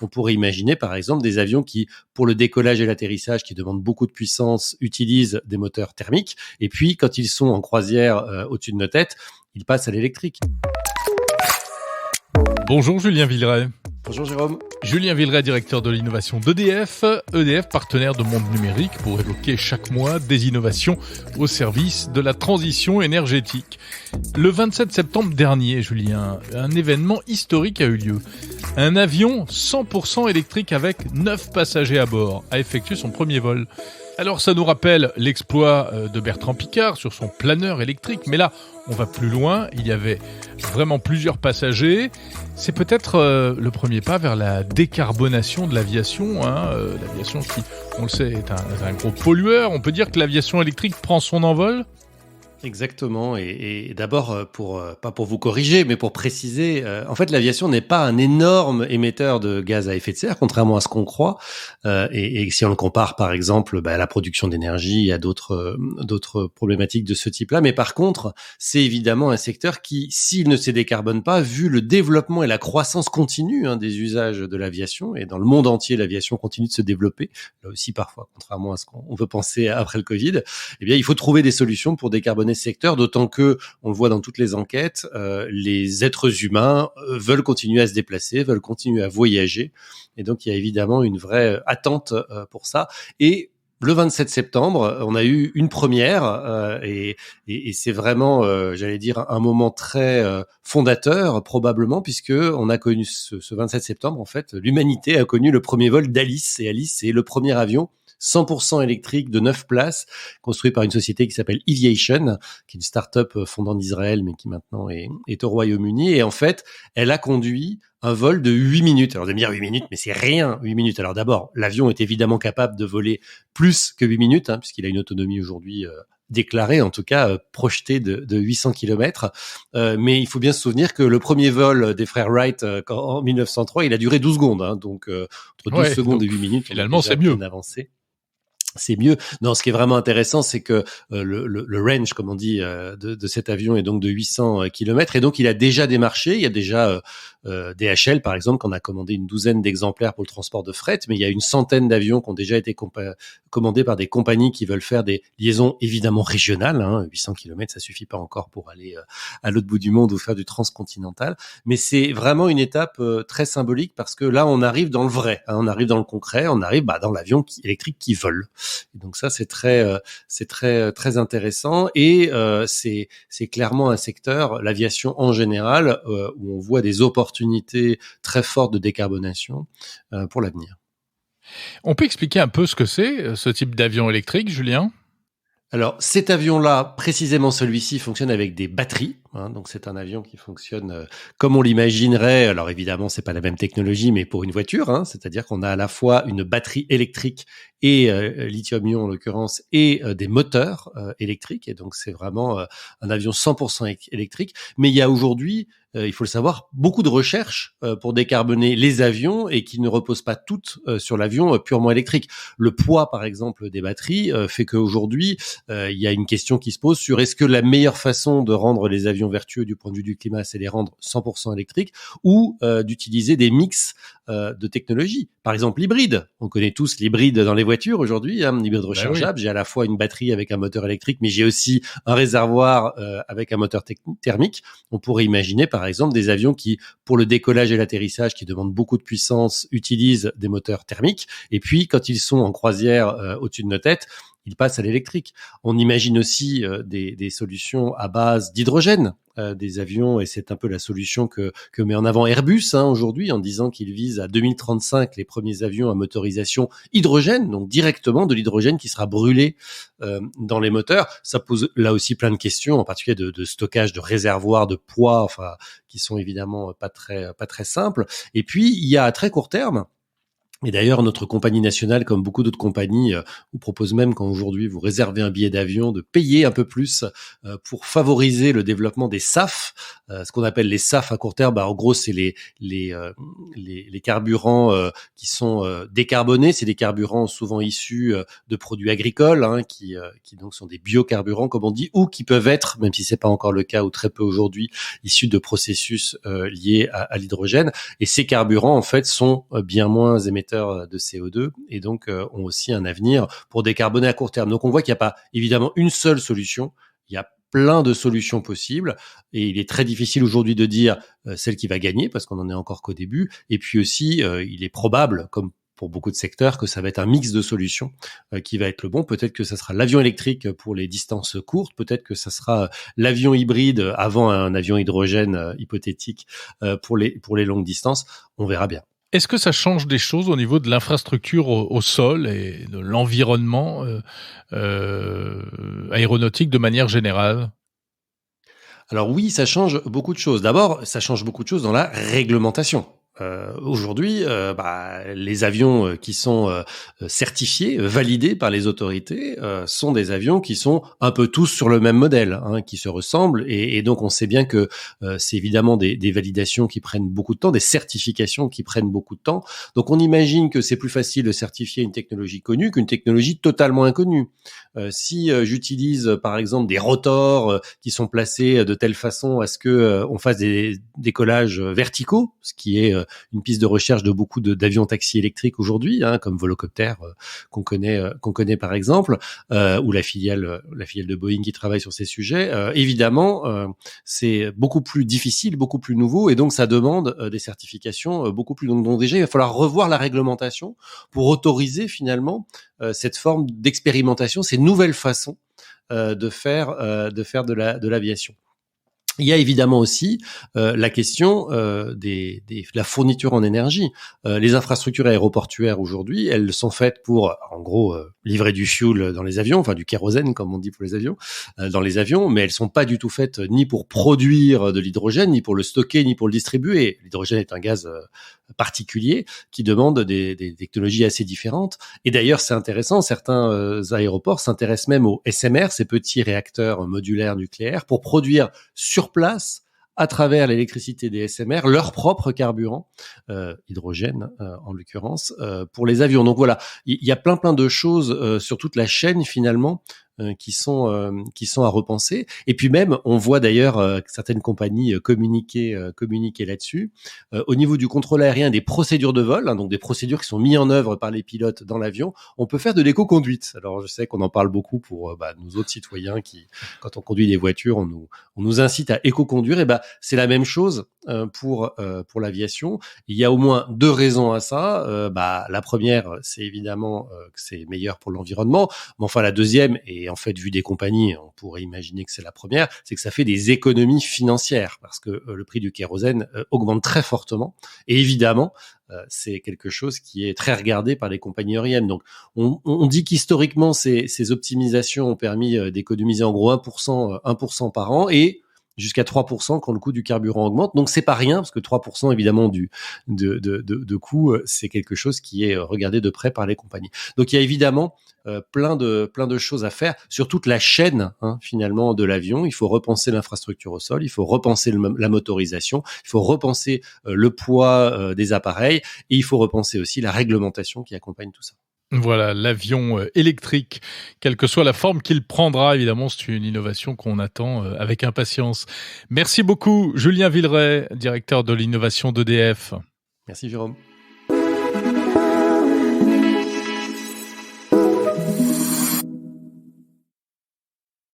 On pourrait imaginer par exemple des avions qui, pour le décollage et l'atterrissage, qui demandent beaucoup de puissance, utilisent des moteurs thermiques. Et puis quand ils sont en croisière au-dessus de nos têtes, ils passent à l'électrique. Bonjour Julien Villeray. Bonjour Jérôme. Julien Villeray, directeur de l'innovation d'EDF. EDF, partenaire de Monde Numérique, pour évoquer chaque mois des innovations au service de la transition énergétique. Le 27 septembre dernier, Julien, un événement historique a eu lieu. Un avion 100% électrique avec 9 passagers à bord a effectué son premier vol. Alors ça nous rappelle l'exploit de Bertrand Piccard sur son planeur électrique, mais là on va plus loin, il y avait vraiment plusieurs passagers. C'est peut-être le premier pas vers la décarbonation de l'aviation, l'aviation qui, on le sait, est un gros pollueur. On peut dire que l'aviation électrique prend son envol ? Exactement. Et d'abord, pas pour vous corriger, mais pour préciser, en fait, l'aviation n'est pas un énorme émetteur de gaz à effet de serre, contrairement à ce qu'on croit. Et si on le compare, par exemple, à la production d'énergie et à d'autres problématiques de ce type-là. Mais par contre, c'est évidemment un secteur qui, s'il ne se décarbone pas, vu le développement et la croissance continue des usages de l'aviation, et dans le monde entier, l'aviation continue de se développer, là aussi parfois, contrairement à ce qu'on veut penser après le Covid, eh bien, il faut trouver des solutions pour décarboner ce secteur, d'autant que, on le voit dans toutes les enquêtes, les êtres humains veulent continuer à se déplacer, veulent continuer à voyager, et donc il y a évidemment une vraie attente pour ça. Et le 27 septembre, on a eu une première, et c'est vraiment, j'allais dire, un moment très fondateur probablement, puisque on a connu ce 27 septembre, en fait, l'humanité a connu le premier vol d'Alice, et Alice, c'est le premier avion 100% électrique de 9 places, construit par une société qui s'appelle Eviation, qui est une start-up fondant d'Israël, mais qui maintenant est au Royaume-Uni. Et en fait, elle a conduit un vol de 8 minutes. Alors, vous allez me dire 8 minutes, mais c'est rien, 8 minutes. Alors d'abord, l'avion est évidemment capable de voler plus que 8 minutes, puisqu'il a une autonomie aujourd'hui déclarée, en tout cas projetée de 800 km. Mais il faut bien se souvenir que le premier vol des frères Wright en 1903, il a duré 12 secondes. Donc, entre 12 secondes et 8 minutes, finalement, c'est mieux. Avancé. C'est mieux. Non, ce qui est vraiment intéressant, c'est que le range, comme on dit, de cet avion est donc de 800 km. Et donc, il a déjà démarché. Il y a déjà DHL, par exemple, qu'on a commandé une douzaine d'exemplaires pour le transport de fret. Mais il y a une centaine d'avions qui ont déjà été commandés par des compagnies qui veulent faire des liaisons évidemment régionales. 800 km, ça suffit pas encore pour aller à l'autre bout du monde ou faire du transcontinental. Mais c'est vraiment une étape très symbolique parce que là, on arrive dans le vrai. On arrive dans le concret. On arrive dans l'avion électrique qui vole. Et donc ça, c'est très intéressant, et c'est clairement un secteur, l'aviation en général, où on voit des opportunités très fortes de décarbonation pour l'avenir. On peut expliquer un peu ce que c'est, ce type d'avion électrique, Julien ? Alors, cet avion-là, précisément celui-ci, fonctionne avec des batteries. Donc, c'est un avion qui fonctionne comme on l'imaginerait. Alors, évidemment, c'est pas la même technologie, mais pour une voiture. C'est-à-dire qu'on a à la fois une batterie électrique et lithium-ion en l'occurrence, et des moteurs électriques. Et donc, c'est vraiment un avion 100% électrique. Mais il y a aujourd'hui, il faut le savoir, beaucoup de recherches pour décarboner les avions et qui ne reposent pas toutes sur l'avion purement électrique. Le poids, par exemple, des batteries fait qu'aujourd'hui, il y a une question qui se pose sur est-ce que la meilleure façon de rendre les avions vertueux du point de vue du climat, c'est les rendre 100% électriques, ou d'utiliser des mix de technologies. Par exemple, l'hybride. On connaît tous l'hybride dans les voitures aujourd'hui, l'hybride rechargeable. Oui. J'ai à la fois une batterie avec un moteur électrique, mais j'ai aussi un réservoir avec un moteur thermique. On pourrait imaginer, par exemple, des avions qui, pour le décollage et l'atterrissage, qui demandent beaucoup de puissance, utilisent des moteurs thermiques. Et puis, quand ils sont en croisière au-dessus de nos têtes, ils passent à l'électrique. On imagine aussi des solutions à base d'hydrogène, des avions, et c'est un peu la solution que met en avant Airbus aujourd'hui, en disant qu'il vise à 2035 les premiers avions à motorisation hydrogène, donc directement de l'hydrogène qui sera brûlé dans les moteurs. Ça pose là aussi plein de questions, en particulier de stockage, de réservoirs, de poids, qui sont évidemment pas très simples. Et puis il y a à très court terme Et d'ailleurs, notre compagnie nationale, comme beaucoup d'autres compagnies, vous propose même, quand aujourd'hui vous réservez un billet d'avion, de payer un peu plus pour favoriser le développement des SAF. Ce qu'on appelle les SAF à court terme, en gros, c'est les carburants qui sont décarbonés. C'est des carburants souvent issus de produits agricoles, qui donc sont des biocarburants, comme on dit, ou qui peuvent être, même si c'est pas encore le cas ou très peu aujourd'hui, issus de processus liés à l'hydrogène. Et ces carburants, en fait, sont bien moins émetteurs de CO2 et donc ont aussi un avenir pour décarboner à court terme. Donc on voit qu'il n'y a pas évidemment une seule solution, il y a plein de solutions possibles et il est très difficile aujourd'hui de dire celle qui va gagner parce qu'on en est encore qu'au début. Et puis aussi, il est probable, comme pour beaucoup de secteurs, que ça va être un mix de solutions qui va être le bon. Peut-être que ça sera l'avion électrique pour les distances courtes, peut-être que ça sera l'avion hybride avant un avion hydrogène hypothétique pour les longues distances. On verra bien. Est-ce que ça change des choses au niveau de l'infrastructure au sol et de l'environnement aéronautique de manière générale? Alors oui, ça change beaucoup de choses. D'abord, ça change beaucoup de choses dans la réglementation. Aujourd'hui, les avions qui sont certifiés, validés par les autorités, sont des avions qui sont un peu tous sur le même modèle, qui se ressemblent, et donc on sait bien que c'est évidemment des validations qui prennent beaucoup de temps, des certifications qui prennent beaucoup de temps. Donc on imagine que c'est plus facile de certifier une technologie connue qu'une technologie totalement inconnue. Si j'utilise par exemple des rotors qui sont placés de telle façon à ce que on fasse des décollages verticaux, ce qui est une piste de recherche de beaucoup d'avions taxis électriques aujourd'hui, comme Volocopter qu'on connaît par exemple, ou la filiale de Boeing qui travaille sur ces sujets. Évidemment, c'est beaucoup plus difficile, beaucoup plus nouveau, et donc ça demande des certifications beaucoup plus longues. Donc déjà, il va falloir revoir la réglementation pour autoriser finalement cette forme d'expérimentation, ces nouvelles façons de faire de l'aviation. Il y a évidemment aussi la question de la fourniture en énergie. Les infrastructures aéroportuaires aujourd'hui, elles sont faites pour, en gros, livrer du fuel dans les avions, enfin du kérosène comme on dit pour les avions, dans les avions, mais elles sont pas du tout faites ni pour produire de l'hydrogène, ni pour le stocker, ni pour le distribuer. L'hydrogène est un gaz particulier qui demande des technologies assez différentes. Et d'ailleurs, c'est intéressant, certains aéroports s'intéressent même aux SMR, ces petits réacteurs modulaires nucléaires, pour produire sur place, à travers l'électricité des SMR, leur propre carburant, hydrogène en l'occurrence, pour les avions. Donc voilà, il y a plein de choses sur toute la chaîne finalement qui sont à repenser. Et puis même, on voit d'ailleurs certaines compagnies communiquer là-dessus. Au niveau du contrôle aérien, des procédures de vol, donc des procédures qui sont mises en œuvre par les pilotes dans l'avion, on peut faire de l'éco-conduite. Alors je sais qu'on en parle beaucoup pour nous autres citoyens qui, quand on conduit des voitures, on nous incite à éco-conduire. Et c'est la même chose pour l'aviation. Il y a au moins 2 raisons à ça. La première, c'est évidemment que c'est meilleur pour l'environnement. Mais enfin, la deuxième, et en fait, vu des compagnies, on pourrait imaginer que c'est la première, c'est que ça fait des économies financières parce que le prix du kérosène augmente très fortement. Et évidemment, c'est quelque chose qui est très regardé par les compagnies aériennes. Donc, on dit qu'historiquement, ces optimisations ont permis d'économiser en gros 1% par an et jusqu'à 3% quand le coût du carburant augmente. Donc c'est pas rien parce que 3% évidemment de coût, c'est quelque chose qui est regardé de près par les compagnies. Donc il y a évidemment plein de choses à faire sur toute la chaîne finalement de l'avion. Il faut repenser l'infrastructure au sol, il faut repenser la motorisation, il faut repenser le poids des appareils et il faut repenser aussi la réglementation qui accompagne tout ça. Voilà, l'avion électrique, quelle que soit la forme qu'il prendra, évidemment, c'est une innovation qu'on attend avec impatience. Merci beaucoup, Julien Villeray, directeur de l'innovation d'EDF. Merci Jérôme.